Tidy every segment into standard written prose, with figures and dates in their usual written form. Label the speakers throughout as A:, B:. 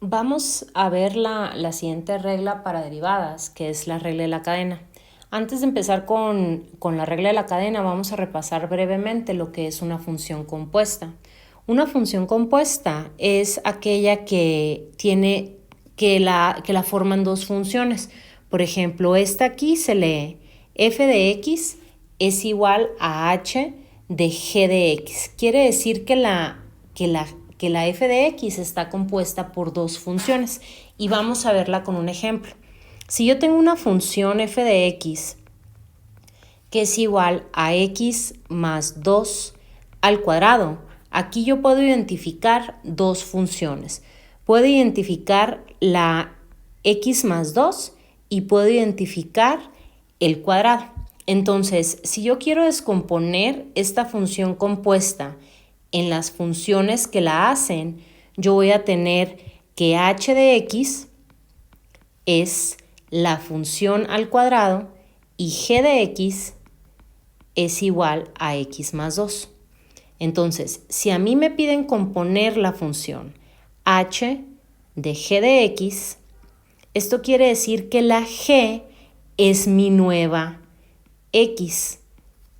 A: Vamos a ver la siguiente regla para derivadas, que es la regla de la cadena. Antes de empezar con la regla de la cadena, vamos a repasar brevemente lo que es una función compuesta. Una función compuesta es aquella que la forman dos funciones. Por ejemplo, esta aquí se lee f de x es igual a h de g de x. Quiere decir que la f de x está compuesta por dos funciones y vamos a verla con un ejemplo. Si yo tengo una función f de x que es igual a x más 2 al cuadrado, aquí yo puedo identificar dos funciones. Puedo identificar la x más 2 y puedo identificar el cuadrado. Entonces, si yo quiero descomponer esta función compuesta en las funciones que la hacen, yo voy a tener que h de x es la función al cuadrado y g de x es igual a x más 2. Entonces, si a mí me piden componer la función h de g de x, esto quiere decir que la g es mi nueva x.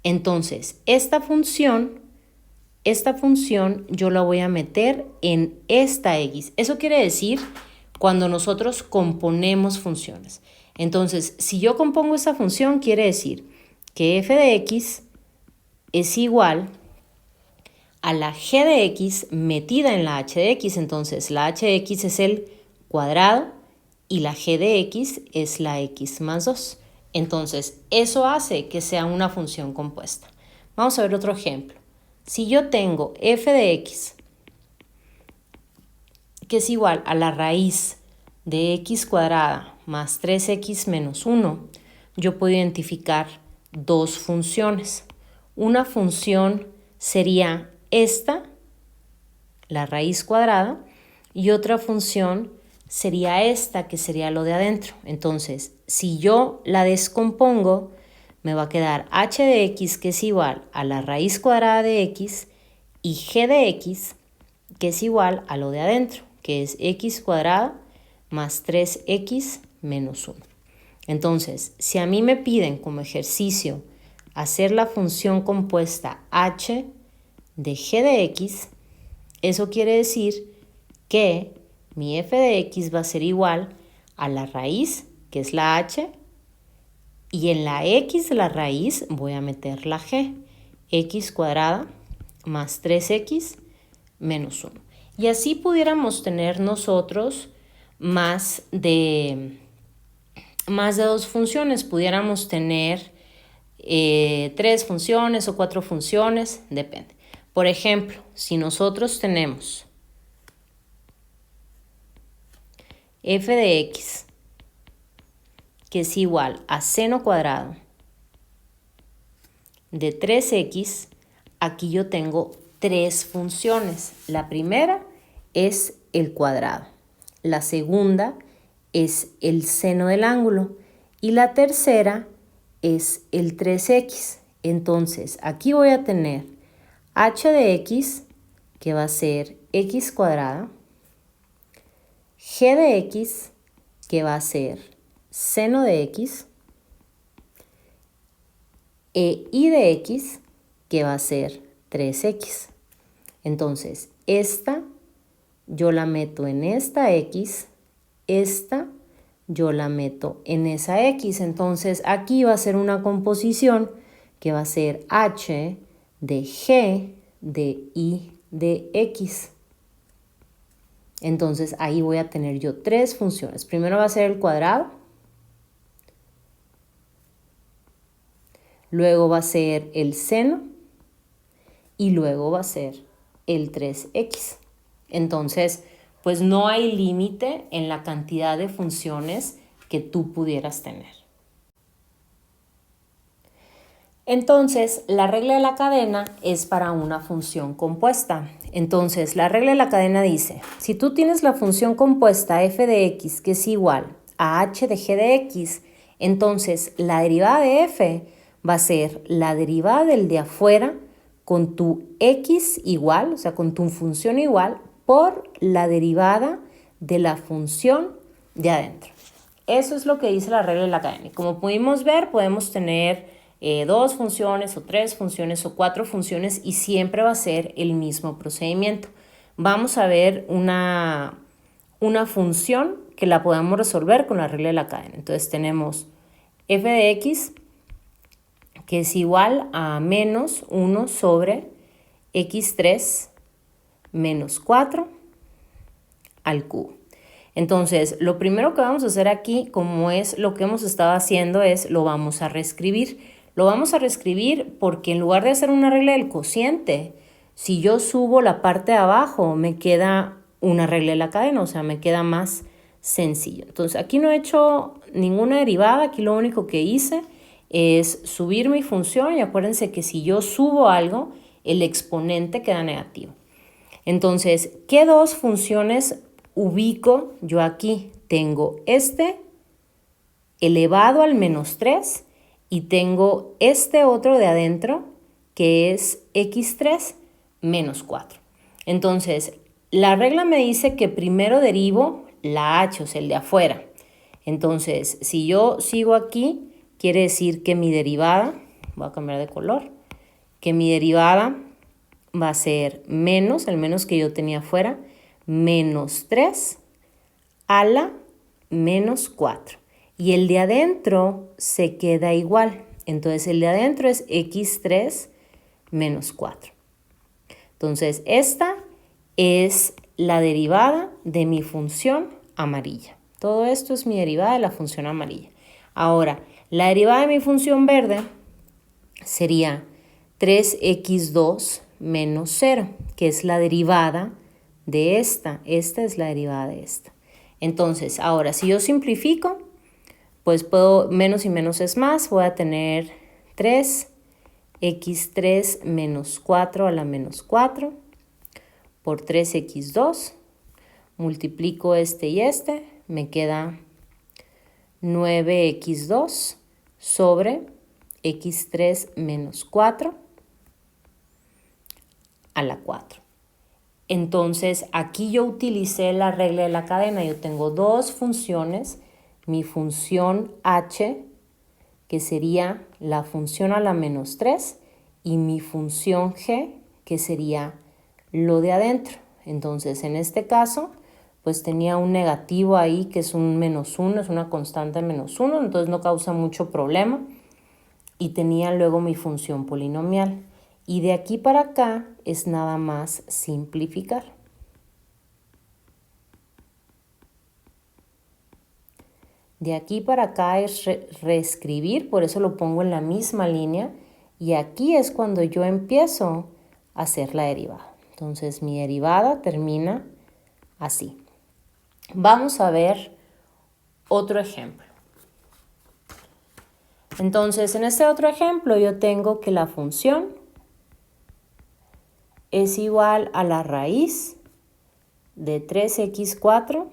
A: Entonces, esta función yo la voy a meter en esta x. Eso quiere decir cuando nosotros componemos funciones. Entonces, si yo compongo esta función, quiere decir que f de x es igual a la g de x metida en la h de x. Entonces, la h de x es el cuadrado y la g de x es la x más 2. Entonces, eso hace que sea una función compuesta. Vamos a ver otro ejemplo. Si yo tengo f de x, que es igual a la raíz de x cuadrada más 3x menos 1, yo puedo identificar dos funciones. Una función sería esta, la raíz cuadrada, y otra función sería esta, que sería lo de adentro. Entonces, si yo la descompongo, me va a quedar h de x, que es igual a la raíz cuadrada de x, y g de x, que es igual a lo de adentro, que es x cuadrada más 3x menos 1. Entonces, si a mí me piden como ejercicio hacer la función compuesta h de g de x, eso quiere decir que mi f de x va a ser igual a la raíz, que es la h, y en la x de la raíz voy a meter la g, x cuadrada más 3x menos 1. Y así pudiéramos tener nosotros más de dos funciones. Pudiéramos tener 3 funciones o 4 funciones, depende. Por ejemplo, si nosotros tenemos f de x, que es igual a seno cuadrado de 3x, aquí yo tengo 3 funciones. La primera es el cuadrado, la segunda es el seno del ángulo y la tercera es el 3x. Entonces, aquí voy a tener h de x, que va a ser x cuadrada, g de x, que va a ser seno de x, e y de x, que va a ser 3x. Entonces, esta yo la meto en esta x, esta yo la meto en esa x. Entonces, aquí va a ser una composición que va a ser h de g de y de x. Entonces, ahí voy a tener yo 3 funciones. Primero va a ser el cuadrado, luego va a ser el seno y luego va a ser el 3x. Entonces, pues no hay límite en la cantidad de funciones que tú pudieras tener. Entonces, la regla de la cadena es para una función compuesta. Entonces, la regla de la cadena dice, si tú tienes la función compuesta f de x, que es igual a h de g de x, entonces la derivada de f va a ser la derivada del de afuera con tu x igual, o sea, con tu función igual, por la derivada de la función de adentro. Eso es lo que dice la regla de la cadena. Y como pudimos ver, podemos tener 2 funciones o 3 funciones o 4 funciones y siempre va a ser el mismo procedimiento. Vamos a ver una función que la podamos resolver con la regla de la cadena. Entonces tenemos f de x que es igual a menos 1 sobre x3 menos 4 al cubo. Entonces, lo primero que vamos a hacer aquí, como es lo que hemos estado haciendo, es lo vamos a reescribir. Lo vamos a reescribir porque en lugar de hacer una regla del cociente, si yo subo la parte de abajo, me queda una regla de la cadena, o sea, me queda más sencillo. Entonces, aquí no he hecho ninguna derivada, aquí lo único que hice es subir mi función y acuérdense que si yo subo algo, el exponente queda negativo. Entonces, ¿qué 2 funciones ubico yo aquí? Tengo este elevado al menos 3 y tengo este otro de adentro que es x3 menos 4. Entonces, la regla me dice que primero derivo la h, o sea, el de afuera. Entonces, si yo sigo aquí, quiere decir que mi derivada, voy a cambiar de color, que mi derivada va a ser menos, el menos que yo tenía afuera, menos 3 a la menos 4. Y el de adentro se queda igual. Entonces, el de adentro es x3 menos 4. Entonces, esta es la derivada de mi función amarilla. Todo esto es mi derivada de la función amarilla. Ahora, la derivada de mi función verde sería 3x2 menos 0, que es la derivada de esta. Esta es la derivada de esta. Entonces, ahora, si yo simplifico, pues puedo, menos y menos es más, voy a tener 3x3 menos 4 a la menos 4 por 3x2. Multiplico este y este, me queda 9x2 sobre x3 menos 4 a la 4. Entonces, aquí yo utilicé la regla de la cadena. Yo tengo 2 funciones. Mi función h, que sería la función a la menos 3, y mi función g, que sería lo de adentro. Entonces, en este caso, pues tenía un negativo ahí, que es un menos 1, es una constante menos 1, entonces no causa mucho problema. Y tenía luego mi función polinomial. Y de aquí para acá es nada más simplificar. De aquí para acá es reescribir, por eso lo pongo en la misma línea. Y aquí es cuando yo empiezo a hacer la derivada. Entonces mi derivada termina así. Vamos a ver otro ejemplo. Entonces, en este otro ejemplo yo tengo que la función es igual a la raíz de 3x4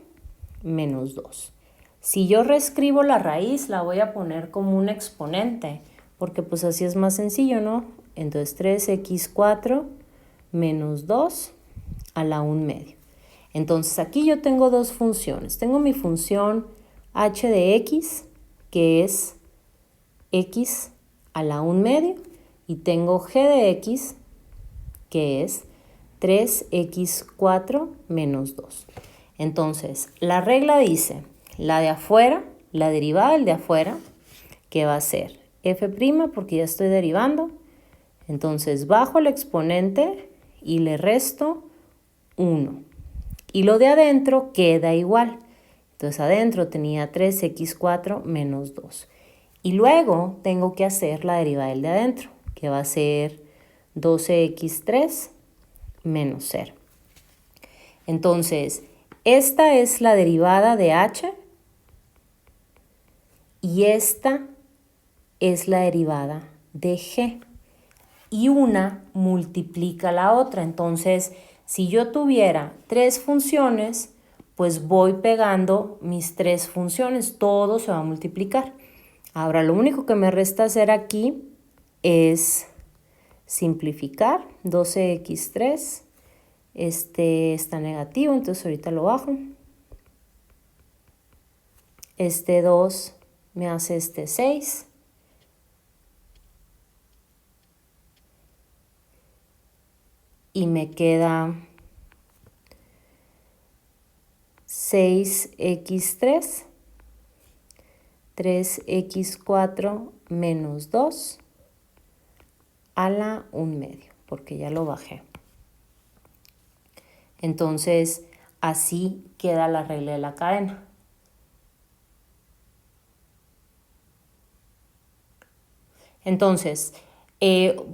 A: menos 2. Si yo reescribo la raíz, la voy a poner como un exponente, porque pues así es más sencillo, ¿no? Entonces 3x4 menos 2 a la 1/2. Entonces aquí yo tengo 2 funciones. Tengo mi función h de x, que es x a la 1/2, y tengo g de x, que es 3x4 menos 2. Entonces, la regla dice, la de afuera, la derivada del de afuera, que va a ser f', porque ya estoy derivando. Entonces, bajo el exponente y le resto 1. Y lo de adentro queda igual. Entonces, adentro tenía 3x4 menos 2. Y luego tengo que hacer la derivada del de adentro, que va a ser 12x3 menos 0. Entonces, esta es la derivada de h y esta es la derivada de g. Y una multiplica la otra. Entonces, si yo tuviera 3 funciones, pues voy pegando mis 3 funciones. Todo se va a multiplicar. Ahora, lo único que me resta hacer aquí es simplificar. 12x3, este está negativo, entonces ahorita lo bajo. Este 2 me hace este 6. Y me queda 6x3, 3x4 menos 2 a la 1/2, porque ya lo bajé. Entonces, así queda la regla de la cadena. Entonces,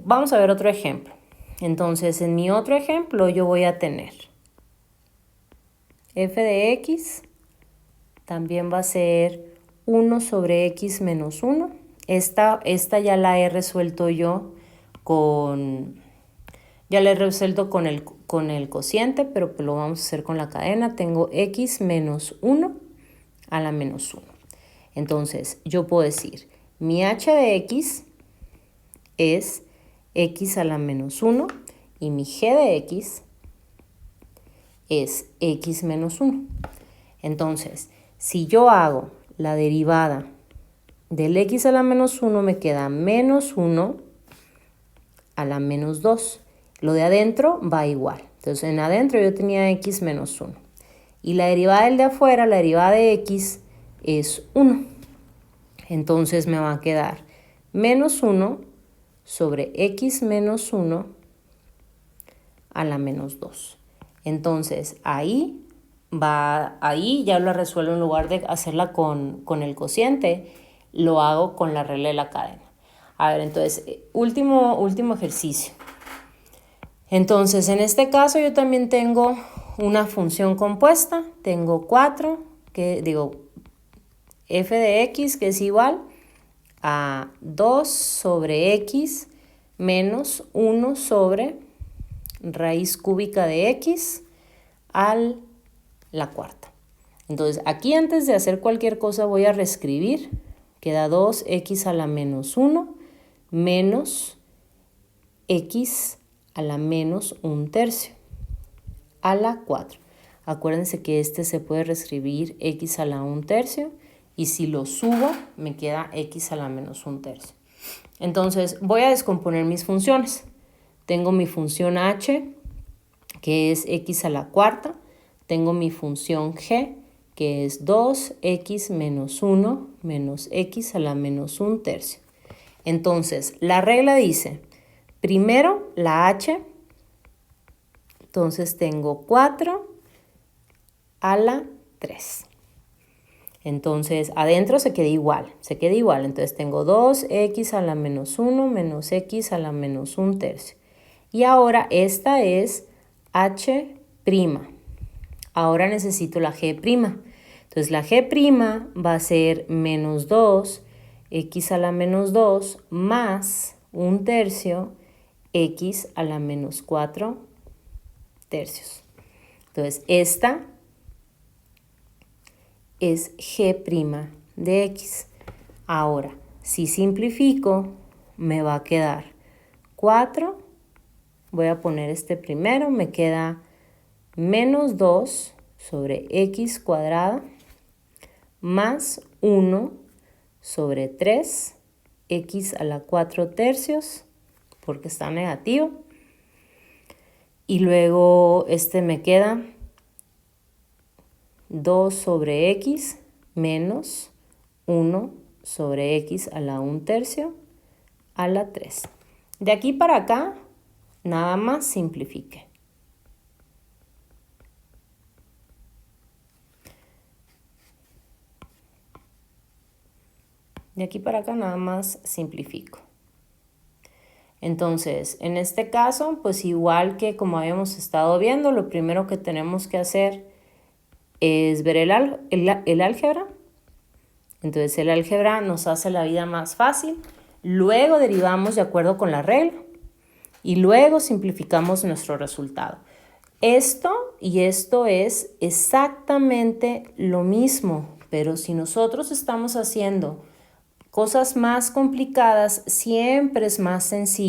A: vamos a ver otro ejemplo. Entonces, en mi otro ejemplo yo voy a tener f de x también va a ser 1 sobre x menos 1. Esta ya la he resuelto yo ya la he resuelto con el cociente, pero lo vamos a hacer con la cadena. Tengo x menos 1 a la menos 1. Entonces, yo puedo decir, mi h de x es x a la menos 1 y mi g de x es x menos 1. Entonces, si yo hago la derivada del x a la menos 1, me queda menos 1 a la menos 2. Lo de adentro va igual. Entonces, en adentro yo tenía x menos 1. Y la derivada del de afuera, la derivada de x, es 1. Entonces, me va a quedar menos 1 sobre x menos 1 a la menos 2. Entonces, ahí ya lo resuelvo. En lugar de hacerla con el cociente, lo hago con la regla de la cadena. A ver, entonces, último ejercicio. Entonces, en este caso yo también tengo una función compuesta. Tengo 4, f de x, que es igual a 2 sobre x menos 1 sobre raíz cúbica de x a la cuarta. Entonces, aquí antes de hacer cualquier cosa voy a reescribir. Queda 2x a la menos 1 menos x a la menos 1/3 a la 4. Acuérdense que este se puede reescribir x a la 1/3 y si lo subo me queda x a la menos 1/3. Entonces voy a descomponer mis funciones. Tengo mi función h, que es x a la cuarta. Tengo mi función g, que es 2x menos 1 menos x a la menos 1/3. Entonces, la regla dice, primero la h, entonces tengo 4 a la 3. Entonces, adentro se queda igual. Entonces, tengo 2x a la menos 1 menos x a la menos 1/3. Y ahora esta es h'. Ahora necesito la g'. Entonces, la g' va a ser menos 2x a la menos 2 más 1/3 x a la menos 4/3. Entonces, esta es g' de x. Ahora, si simplifico, me va a quedar 4. Voy a poner este primero, me queda menos 2 sobre x cuadrada más 1 sobre 3 x a la 4/3, porque está negativo. Y luego este me queda 2 sobre x menos 1 sobre x a la 1/3 a la 3. De aquí para acá, nada más simplifique. De aquí para acá nada más simplifico. Entonces, en este caso, pues igual que como habíamos estado viendo, lo primero que tenemos que hacer es ver el álgebra. Entonces, el álgebra nos hace la vida más fácil. Luego derivamos de acuerdo con la regla. Y luego simplificamos nuestro resultado. Esto y esto es exactamente lo mismo, pero si nosotros estamos haciendo cosas más complicadas, siempre es más sencillo